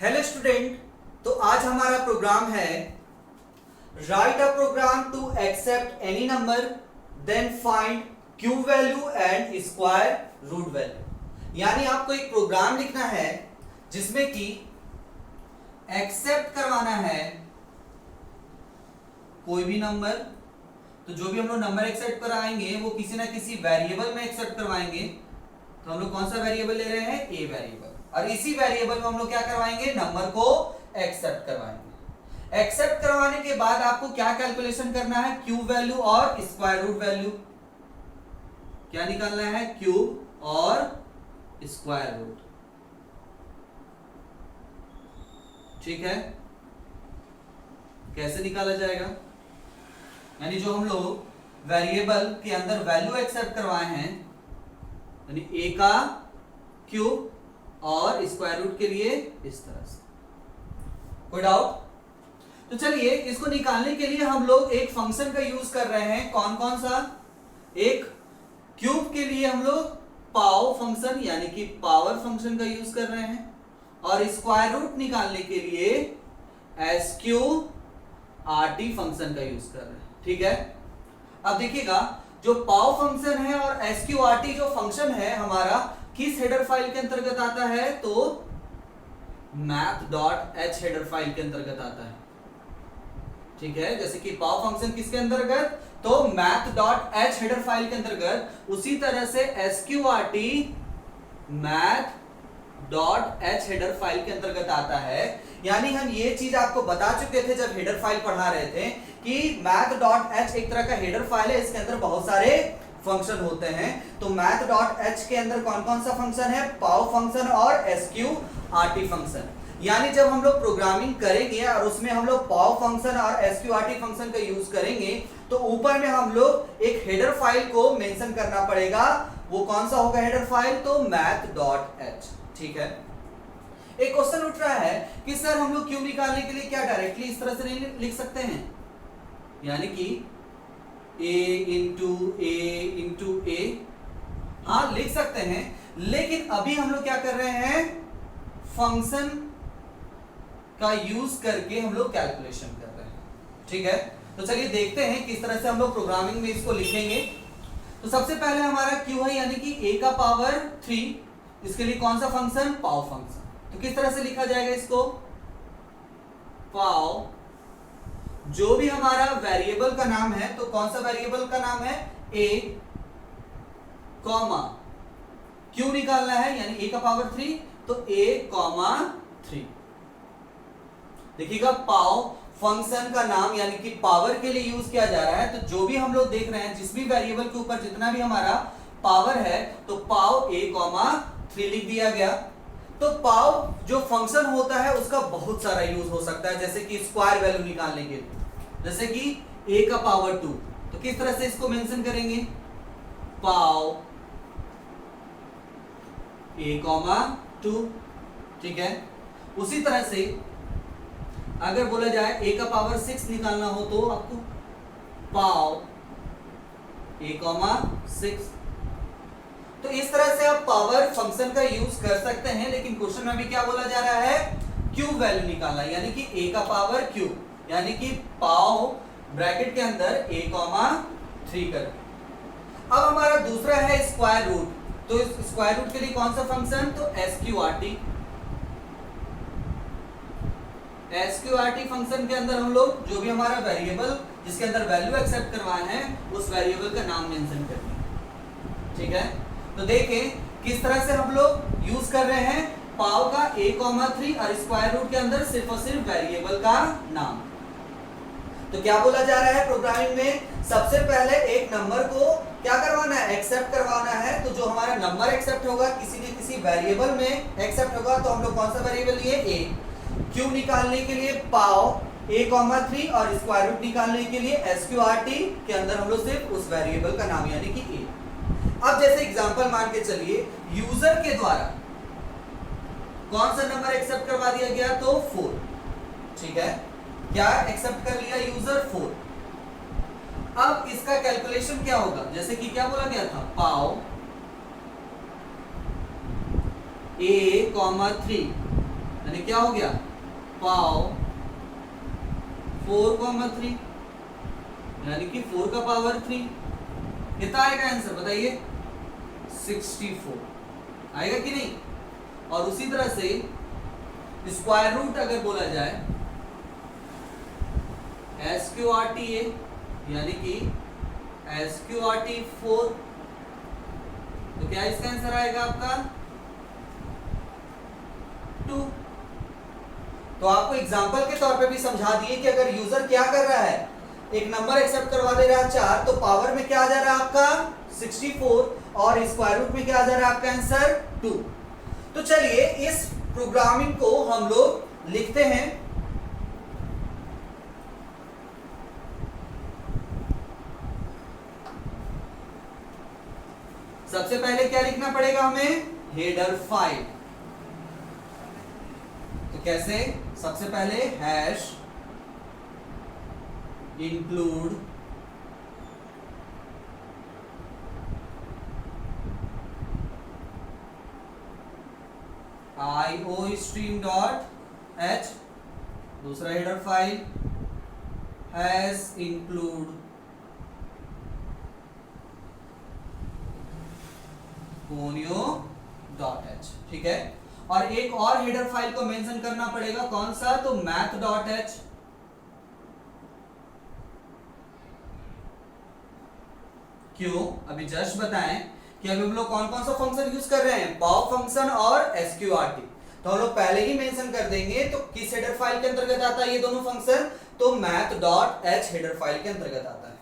Hello student, तो आज हमारा प्रोग्राम है write a program to accept any number then find cube value and square root value. यानी आपको एक प्रोग्राम लिखना है जिसमें कि एक्सेप्ट करवाना है कोई भी नंबर। तो जो भी हम लोग नंबर एक्सेप्ट कराएंगे वो किसी ना किसी वेरिएबल में एक्सेप्ट करवाएंगे। तो हम लोग कौन सा वेरिएबल ले रहे हैं? A variable. और इसी वेरिएबल में हम लोग क्या करवाएंगे? नंबर को एक्सेप्ट करवाएंगे। एक्सेप्ट करवाने के बाद आपको क्या कैलकुलेशन करना है? क्यूब वैल्यू और स्क्वायर रूट वैल्यू। क्या निकालना है? क्यूब और स्क्वायर रूट। ठीक है, कैसे निकाला जाएगा? यानी जो हम लोग वेरिएबल के अंदर वैल्यू एक्सेप्ट करवाए हैं, यानी ए का क्यूब और स्क्वायर रूट के लिए इस तरह से। कोई डाउट? तो चलिए इसको निकालने के लिए हम लोग एक फंक्शन का यूज कर रहे हैं। कौन कौन सा? एक क्यूब के लिए हम लोग पाव फंक्शन यानी कि पावर फंक्शन का यूज कर रहे हैं, और स्क्वायर रूट निकालने के लिए एसक्यूआरटी फंक्शन का यूज कर रहे हैं। ठीक है, अब देखिएगा जो पाव फंक्शन है और एसक्यूआरटी जो फंक्शन है हमारा किस हेडर फाइल के अंतर्गत आता है? तो math.h हेडर फाइल के अंतर्गत आता है। ठीक है, जैसे कि पाव फंक्शन किसके अंतर्गत? तो math.h हेडर फाइल के अंतर्गत। उसी तरह से एसक्यूआरटी math.h हेडर फाइल के अंतर्गत आता है। यानी हम ये चीज आपको बता चुके थे जब हेडर फाइल पढ़ा रहे थे कि math.h एक तरह का हेडर फाइल है, इसके अंदर बहुत सारे फंक्शन होते हैं। तो math.h के अंदर कौन कौन सा फंक्शन है? पाव फंक्शन और एसक्यूआरटी फंक्शन। यानी जब हम लोग प्रोग्रामिंग करेंगे और उसमें हम लोग पाव फंक्शन और एसक्यूआरटी फंक्शन का यूज करेंगे तो ऊपर में हम लोग एक हेडर फाइल को मेंशन करना पड़ेगा। वो कौन सा होगा हेडर फाइल? तो math.h। ठीक है, एक क्वेश्चन उठ रहा है कि सर हम लोग क्यूब निकालने के लिए क्या डायरेक्टली इस तरह से नहीं लिख सकते हैं? यानी कि a इंटू ए, हाँ लिख सकते हैं, लेकिन अभी हम लोग क्या कर रहे हैं? फंक्शन का यूज करके हम लोग कैलकुलेशन कर रहे हैं। ठीक है, तो चलिए देखते हैं किस तरह से हम लोग प्रोग्रामिंग में इसको लिखेंगे। तो सबसे पहले हमारा क्यू है यानी कि a का पावर 3। इसके लिए कौन सा फंक्शन? पाव फंक्शन। तो किस तरह से लिखा जाएगा इसको? पाव, जो भी हमारा वेरिएबल का नाम है, तो कौन सा वेरिएबल का नाम है? a, कॉमा क्यू निकालना है यानी a का पावर 3, तो a, 3। देखिएगा पाव फंक्शन का नाम यानी कि पावर के लिए यूज किया जा रहा है। तो जो भी हम लोग देख रहे हैं, जिस भी वेरिएबल के ऊपर जितना भी हमारा पावर है, तो पाव a, 3 लिख दिया गया। तो पाव जो फंक्शन होता है उसका बहुत सारा यूज हो सकता है, जैसे कि स्क्वायर वैल्यू निकालने के लिए, जैसे कि a का पावर 2। तो किस तरह से इसको मेंशन करेंगे? पाव a, 2। ठीक है, उसी तरह से अगर बोला जाए a का पावर 6 निकालना हो तो आपको पाव a, 6। तो इस तरह से आप पावर फंक्शन का यूज कर सकते हैं, लेकिन क्वेश्चन में भी क्या बोला जा रहा है? क्यूब वैल्यू निकालना, यानी कि a का पावर क्यूब, यानी कि पाव ब्रैकेट के अंदर a, 3 कर। अब हमारा दूसरा है स्क्वायर रूट। तो इस स्क्वायर रूट के लिए कौन सा फंक्शन? तो एसक्यूआरटी। एसक्यूआरटी फंक्शन के अंदर हम लोग जो भी हमारा वेरिएबल जिसके अंदर वैल्यू एक्सेप्ट करवाए हैं उस वेरिएबल का नाम मेंशन करेंगे। ठीक है, तो देखें किस तरह से हम लोग यूज कर रहे हैं पाव का a, 3 और स्क्वायर रूट के अंदर सिर्फ और सिर्फ वेरिएबल का नाम। तो क्या बोला जा रहा है प्रोग्रामिंग में? सबसे पहले एक नंबर को क्या करवाना है? एक्सेप्ट करवाना है। तो जो हमारा नंबर एक्सेप्ट होगा किसी न किसी वेरिएबल में एक्सेप्ट होगा, तो हम लोग कौन सा वेरिएबल लिए? a। क्यूब निकालने के लिए पाव a, 3 और स्क्वायर रूट निकालने के लिए एसक्यूआरटी के अंदर हम लोग सिर्फ उस वेरिएबल का नाम यानी कि a। अब जैसे एग्जांपल मान के चलिए यूजर के द्वारा कौन सा नंबर एक्सेप्ट करवा दिया गया? तो 4। ठीक है, क्या एक्सेप्ट कर लिया यूजर? 4। अब इसका कैलकुलेशन क्या होगा? जैसे कि क्या बोला गया था? पाव a, 3 यानी क्या हो गया, पाव 4,3 यानी कि 4 का पावर 3। कितना आएगा आंसर बताइए, 64 आएगा कि नहीं। और उसी तरह से स्क्वायर रूट अगर बोला जाए SQRT यानी कि SQRT 4, तो क्या इसका आंसर आएगा आपका 2। तो आपको एग्जांपल के तौर पे भी समझा दिए कि अगर यूजर क्या कर रहा है, एक नंबर एक्सेप्ट करवा दे रहा है 4, तो पावर में क्या आ जा रहा है आपका 64 और स्क्वायर रूट में क्या आ जा रहा है आपका आंसर 2। तो चलिए इस प्रोग्रामिंग को हम लोग लिखते हैं। सबसे पहले क्या लिखना पड़ेगा हमें, हेडर फाइल। तो कैसे, सबसे पहले हैश इंक्लूड iostream.h, दूसरा header file hash include conio.h, ठीक है। और एक और हेडर फाइल को मेंशन करना पड़ेगा, कौन सा, तो math.h। क्यों, अभी जस्ट बताएं कि अभी हम लोग कौन कौन सा फंक्शन यूज कर रहे हैं, पॉप फंक्शन और SQRT। तो हम लोग पहले ही मेंशन कर देंगे, तो किस हेडर फाइल के अंतर्गत आता है ये दोनों फंक्शन, तो math.h हेडर फाइल के अंतर्गत आता है।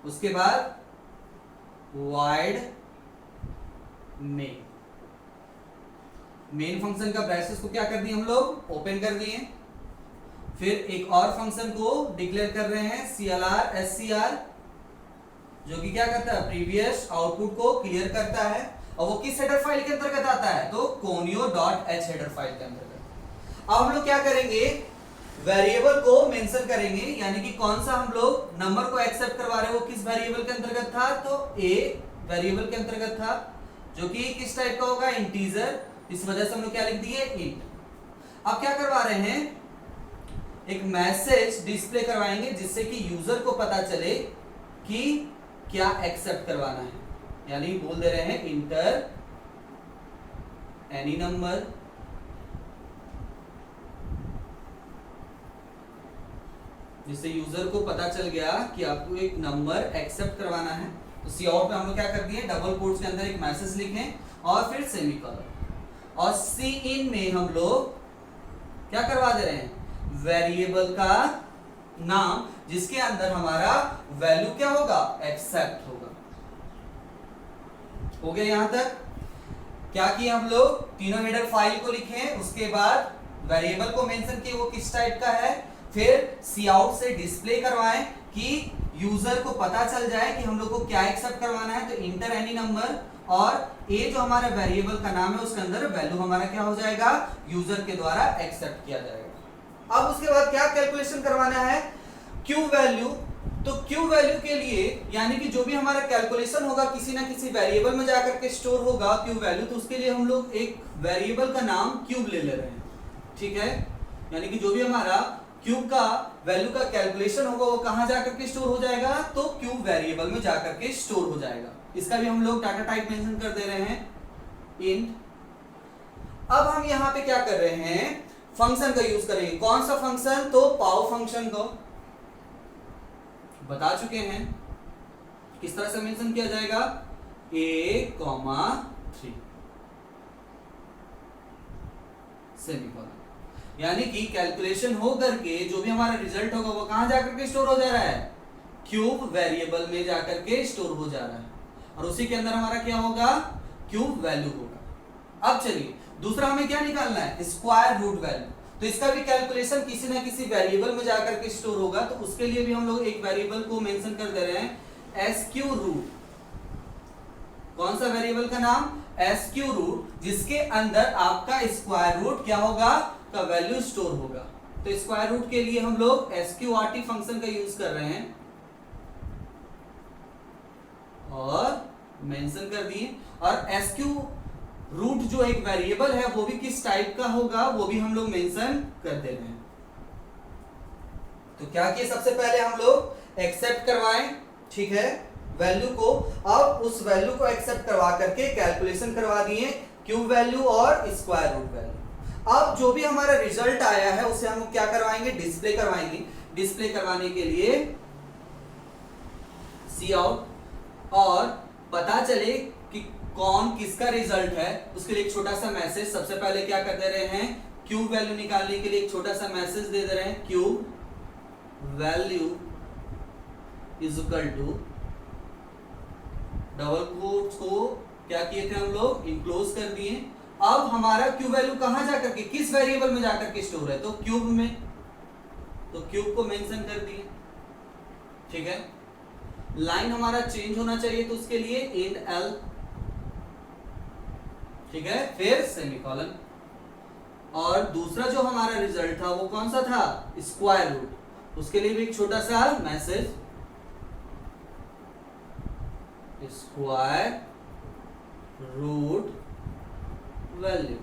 उसके बाद void मेन फंक्शन का ब्रैकेट्स को क्या कर दिए हम लोग, ओपन कर दिए। फिर एक और फंक्शन को डिक्लेयर कर रहे हैं CLR SCR, जो कि क्या करता है, प्रीवियस आउटपुट को क्लियर करता है। और वो किस हेडर फाइल के अंतर्गत आता है, तो conio.h हेडर फाइल के अंतर्गत। अब हम लोग क्या करेंगे, वेरिएबल को मेंशन करेंगे, यानी कि कौन सा हम लोग नंबर को एक्सेप्ट करवा रहे हैं, वो किस वेरिएबल के अंतर्गत था, तो a वेरिएबल के अंतर्गत था, जो कि किस टाइप का होगा, इंटीजर। इस वजह से हम लोग क्या लिख दिए, इंट। अब क्या करवा रहे हैं, एक मैसेज डिस्प्ले करवाएंगे, जिससे कि यूजर को पता चले कि क्या एक्सेप्ट करवाना है। यानी बोल दे रहे हैं इंटर एनी नंबर, जिससे यूजर को पता चल गया कि आपको एक नंबर एक्सेप्ट करवाना है। तो सी आउट पे हम लोग क्या कर दिए, डबल कोट्स के अंदर एक मैसेज लिखें और फिर सेमीकोलन। और सी इन में हम लोग क्या करवा दे रहे हैं, वेरिएबल का नाम, जिसके अंदर हमारा वैल्यू क्या होगा, एक्सेप्ट होगा। हो गया यहां तक। क्या किया हम लोग, तीनों हेडर फाइल को लिखे, उसके बाद वेरिएबल को मेंशन किए वो किस टाइप का है, फिर सी आउट से डिस्प्ले करवाएं कि यूजर को पता चल जाए कि हम लोग को क्या एक्सेप्ट करवाना है, तो इंटर एनी नंबर। और ए जो हमारा वेरिएबल का नाम है, उसके अंदर वैल्यू हमारा क्या हो जाएगा, यूजर के द्वारा एक्सेप्ट किया जाएगा। अब उसके बाद क्या कैलकुलेशन करवाना है, क्यू वैल्यू। तो क्यू वैल्यू के लिए, यानी कि जो भी हमारा कैलकुलेशन होगा किसी ना किसी वेरिएबल में जाकर के स्टोर होगा क्यू वैल्यू, तो उसके लिए हम लोग एक वेरिएबल का नाम क्यूब ले रहे हैं, ठीक है। यानी कि जो भी हमारा क्यूब का वैल्यू का कैलकुलेशन होगा वो कहां जाकर के स्टोर हो जाएगा, तो क्यूब वेरिएबल में जाकर के स्टोर हो जाएगा। इसका भी हम लोग डाटा टाइप मेंशन कर दे रहे हैं, इंट। अब हम यहां पे क्या कर रहे हैं, फंक्शन का यूज करेंगे। कौन सा फंक्शन, तो पाव फंक्शन को बता चुके हैं किस तरह से मेंशन किया जाएगा, a,3 सेमीकोलन। यानी कि कैलकुलेशन हो करके जो भी हमारा रिजल्ट होगा वो कहां जाकर के स्टोर हो जा रहा है, क्यूब वेरिएबल में जाकर के स्टोर हो जा रहा है, और उसी के अंदर हमारा क्या होगा, क्यूब वैल्यू होगा। अब चलिए दूसरा हमें क्या निकालना है, स्क्वायर रूट वैल्यू। तो इसका भी कैलकुलेशन किसी ना किसी वेरिएबल में जाकर के स्टोर होगा, तो उसके लिए भी हम लोग एक वेरिएबल को मेंशन कर दे रहे हैं एसक्यू रूट। कौन सा वेरिएबल का नाम, एसक्यू रूट, जिसके अंदर आपका स्क्वायर रूट क्या होगा, का वैल्यू स्टोर होगा। तो स्क्वायर रूट के लिए हम लोग एसक्यूआरटी फंक्शन का यूज कर रहे हैं और मेंशन कर दिए। और एसक्यू रूट जो एक वेरिएबल है वो भी किस टाइप का होगा वो भी हम लोग मेंशन कर दे रहे हैं। तो क्या किए, सबसे पहले हम लोग एक्सेप्ट करवाएं, ठीक है, वैल्यू को। अब उस वैल्यू को एक्सेप्ट करवा करके कैलकुलेशन करवा दिए, क्यूब वैल्यू और स्क्वायर रूट वैल्यू। अब जो भी हमारा रिजल्ट आया है उसे हम क्या करवाएंगे, डिस्प्ले करवाएंगे। डिस्प्ले करवाने के लिए सी आउट, और पता चले कि कौन किसका रिजल्ट है, उसके लिए एक छोटा सा मैसेज। सबसे पहले क्या कर दे रहे हैं, क्यूब वैल्यू निकालने के लिए एक छोटा सा मैसेज दे दे रहे हैं, cube value is equal to, double quotes को क्या किए थे हम लोग, इनक्लोज कर दिए। अब हमारा क्यूब वैल्यू कहां जाकर के, किस वेरिएबल में जाकर के स्टोर है, तो क्यूब में, तो क्यूब को मेंशन कर दिए, ठीक है। लाइन हमारा चेंज होना चाहिए तो उसके लिए इंड एल, ठीक है, फिर सेमीकोलन। और दूसरा जो हमारा रिजल्ट था वो कौन सा था, स्क्वायर रूट, उसके लिए भी एक छोटा सा message, square root value,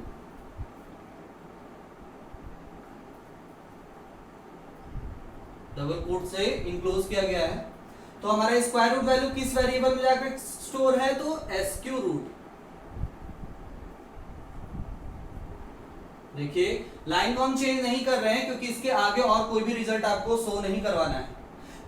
double quote से इनक्लोज किया गया है। तो हमारा स्क्वायर रूट वैल्यू किस वेरिएबल में जाकर स्टोर है, तो एसक्यू रूट। देखिए लाइन को हम चेंज नहीं कर रहे हैं क्योंकि इसके आगे और कोई भी रिजल्ट आपको शो नहीं करवाना है।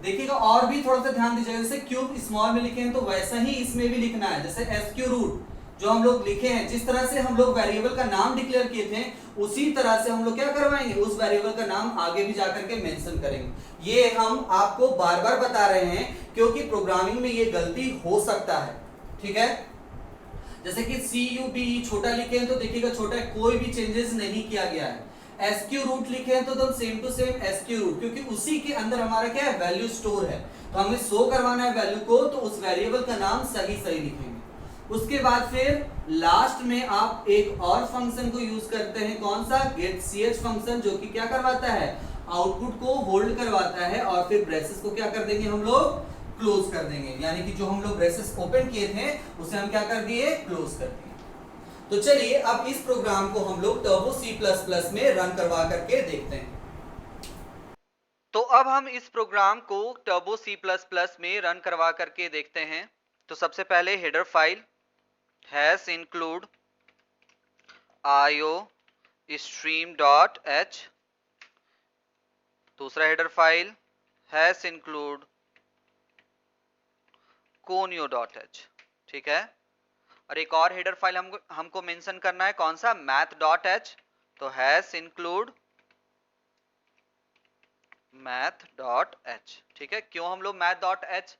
देखिएगा और भी थोड़ा सा ध्यान दीजिएगा, जैसे क्यूब स्मॉल में लिखे हैं तो वैसा ही इसमें भी लिखना है। जैसे एसक्यू रूट जो हम लोग लिखे हैं, जिस तरह से हम लोग वेरिएबल का नाम डिक्लेयर किए थे उसी तरह से हम लोग क्या करवाएंगे, उस वेरिएबल का नाम आगे भी जाकर के मेंशन करेंगे। ये हम आपको बार बार बता रहे हैं क्योंकि प्रोग्रामिंग में ये गलती हो सकता है, ठीक है। जैसे कि CUBE छोटा लिखे हैं तो देखिएगा छोटा कोई भी चेंजेस नहीं किया गया है। SQ रूट लिखे हैं तो एकदम same to same SQ root, क्योंकि उसी के अंदर हमारा क्या है, वैल्यू स्टोर है। तो हमें शो करवाना है वैल्यू को, तो उस वेरिएबल का नाम सही सही लिखेंगे। उसके बाद फिर लास्ट में आप एक और फंक्शन को यूज करते हैं, कौन सा, गेट ch फंक्शन, जो कि क्या करवाता है, आउटपुट को होल्ड करवाता है, और फिर ब्रेसेस को क्या कर देंगे हम लोग, क्लोज कर देंगे। यानी कि जो हम लोग ब्रेसेस ओपन किए थे उसे हम क्या कर दिए, क्लोज कर दिए। तो चलिए अब इस प्रोग्राम को हम लोग टर्बो C++ में रन करवा करके देखते हैं। तो अब हम इस प्रोग्राम को टर्बो C++ में रन करवा करके देखते हैं। तो सबसे पहले header file hash include io stream.h, दूसरा header file hash include conio.h, ठीक है। और एक और हेडर फाइल हमको मेंशन करना है, कौन सा, math.h, तो हैश इंक्लूड math.h, ठीक है। क्यों हम लोग math.h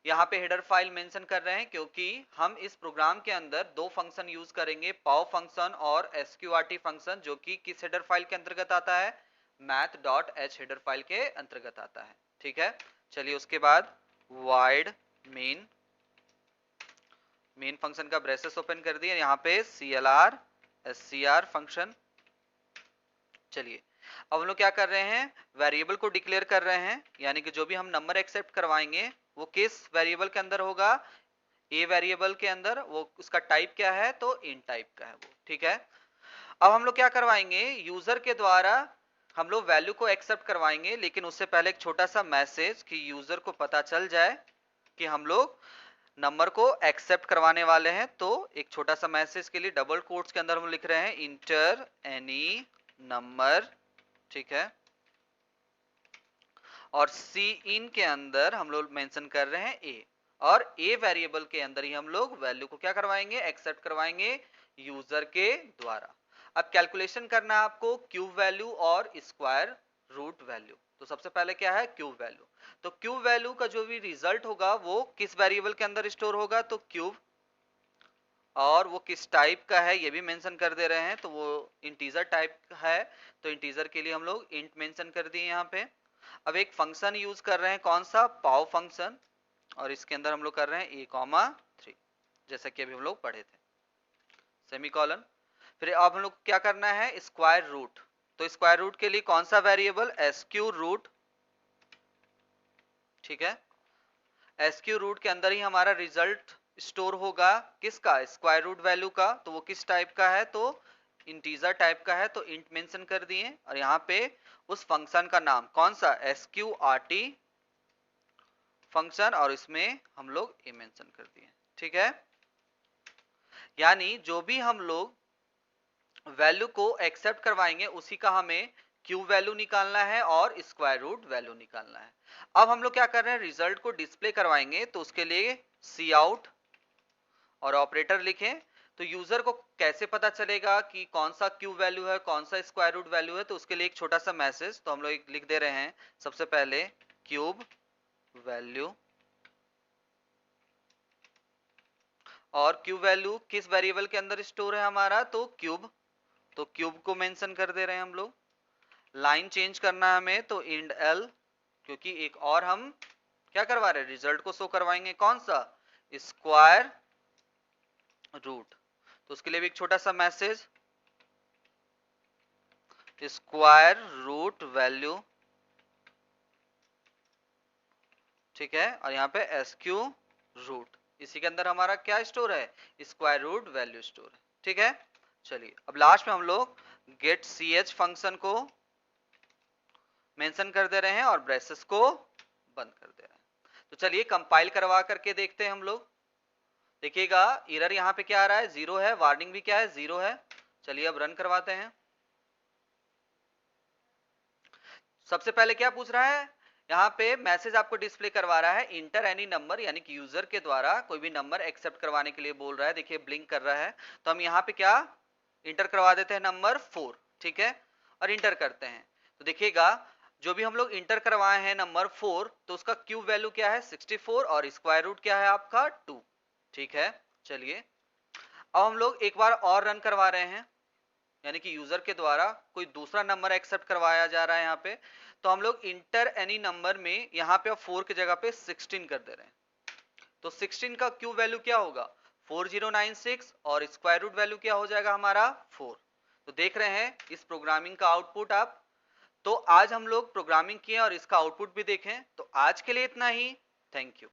यहाँ पे हेडर फाइल मेंशन कर रहे हैं, क्योंकि हम इस प्रोग्राम के अंदर दो फंक्शन यूज करेंगे, पॉव फंक्शन और sqrt फंक्शन, जो कि किस हेडर फाइल के अंतर्गत आता है, math.h हेडर फाइल के अंतर्गत आता है, ठीक है। चलिए उसके बाद void मेन फंक्शन का ब्रेसेस ओपन कर दिए, यहाँ पे clr scr फंक्शन। चलिए अब हम लोग क्या कर रहे हैं, वेरिएबल को डिक्लेयर कर रहे हैं, यानी कि जो भी हम नंबर एक्सेप्ट करवाएंगे वो किस वेरिएबल के अंदर होगा, ए वेरिएबल के अंदर। वो उसका टाइप क्या है, तो int टाइप का है वो, ठीक है। अब हम लोग क्या करवाएंगे, यूजर के द्वारा हम लोग वैल्यू को एक्सेप्ट करवाएंगे, लेकिन उससे पहले एक छोटा सा मैसेज कि यूजर को पता चल जाए कि हम लोग नंबर को एक्सेप्ट करवाने वाले हैं। तो एक छोटा सा मैसेज के लिए डबल कोट्स के अंदर हम लिख रहे हैं इंटर एनी नंबर, ठीक है। और सी इन के अंदर हम लोग मेंशन कर रहे हैं ए, और ए वेरिएबल के अंदर ही हम लोग वैल्यू को क्या करवाएंगे, एक्सेप्ट करवाएंगे यूजर के द्वारा। अब कैलकुलेशन करना है आपको क्यूब वैल्यू और स्क्वायर रूट वैल्यू। तो सबसे पहले क्या है, क्यूब वैल्यू। तो क्यूब वैल्यू का जो भी रिजल्ट होगा वो किस वेरिएबल के अंदर स्टोर होगा, तो क्यूब, और वो किस टाइप का है ये भी मेंशन कर दे रहे हैं, तो वो इंटीजर टाइप है, तो इंटीजर के लिए हम लोग इंट मेंशन कर दिए यहाँ पे। अब एक फंक्शन यूज कर रहे हैं, कौन सा, पॉव फंक्शन, और इसके अंदर हम लोग कर रहे हैं a,3, जैसा कि अभी हम लोग पढ़े थे, सेमीकोलन। फिर अब हम लोग क्या करना है, स्क्वायर रूट। तो स्क्वायर रूट के लिए कौन सा वेरिएबल, एसक्यू रूट, ठीक है। एसक्यू रूट के अंदर ही हमारा रिजल्ट स्टोर होगा किसका, स्क्वायर रूट वैल्यू का। तो वो किस टाइप का है, तो इंटीजर टाइप का है, तो इंट मेंशन कर दिए। और यहाँ पे उस फंक्शन का नाम कौन सा, sqrt फंक्शन, और इसमें हम लोग ए मेंशन कर दिए। ठीक है, यानी जो भी हम लोग वैल्यू को एक्सेप्ट करवाएंगे उसी का हमें क्यूब वैल्यू निकालना है और स्क्वायर रूट वैल्यू निकालना है। अब हम लोग क्या कर रहे हैं, रिजल्ट को डिस्प्ले करवाएंगे, तो उसके लिए सी आउट और ऑपरेटर लिखें। तो यूजर को कैसे पता चलेगा कि कौन सा क्यूब वैल्यू है, कौन सा स्क्वायर रूट वैल्यू है, तो उसके लिए एक छोटा सा मैसेज, तो हम लोग लिख दे रहे हैं सबसे पहले क्यूब वैल्यू। और क्यूब वैल्यू किस वेरिएबल के अंदर स्टोर है हमारा, तो क्यूब, तो क्यूब को मेंशन कर दे रहे हैं हम लोग। लाइन चेंज करना है हमें, तो इंड एल, क्योंकि एक और हम क्या करवा रहे हैं, रिजल्ट को शो करवाएंगे, कौन सा, स्क्वायर रूट। तो उसके लिए भी एक छोटा सा मैसेज, स्क्वायर रूट वैल्यू। ठीक है, और यहाँ पे एसक्यू रूट, इसी के अंदर हमारा क्या स्टोर है, स्क्वायर रूट वैल्यू स्टोर है। ठीक है, चलिए अब लास्ट में हम लोग गेट सी एच फंक्शन को मेंशन कर दे रहे हैं और ब्रेसेस को बंद कर दे रहे हैं। तो चलिए कंपाइल करवा करके देखते हैं हम लोग। देखिएगा एरर यहाँ पे क्या आ रहा है, 0 है, वार्निंग भी क्या है, 0 है। चलिए अब रन करवाते हैं। सबसे पहले क्या पूछ रहा है, यहाँ पे मैसेज आपको डिस्प्ले करवा रहा है इंटर एनी नंबर, यानी कि यूजर के द्वारा कोई भी नंबर एक्सेप्ट करवाने के लिए बोल रहा है। देखिए ब्लिंक कर रहा है, तो हम यहाँ पे क्या इंटर करवा देते हैं, नंबर 4। ठीक है, और इंटर करते हैं। तो देखिएगा जो भी हम लोग इंटर करवाए हैं नंबर 4, तो उसका क्यूब वैल्यू क्या है 64 और स्क्वायर रूट क्या है आपका 2। ठीक है, चलिए अब हम लोग एक बार और रन करवा रहे हैं, यानी कि यूजर के द्वारा कोई दूसरा नंबर एक्सेप्ट करवाया जा रहा है यहाँ पे। तो हम लोग इंटर एनी नंबर में यहाँ पे 4 की जगह पे 16 कर दे रहे हैं। तो 16 का क्यूब वैल्यू क्या होगा, 4096, और स्क्वायर रूट वैल्यू क्या हो जाएगा हमारा 4। तो देख रहे हैं इस प्रोग्रामिंग का आउटपुट आप। तो आज हम लोग प्रोग्रामिंग किए और इसका आउटपुट भी देखें। तो आज के लिए इतना ही, थैंक यू।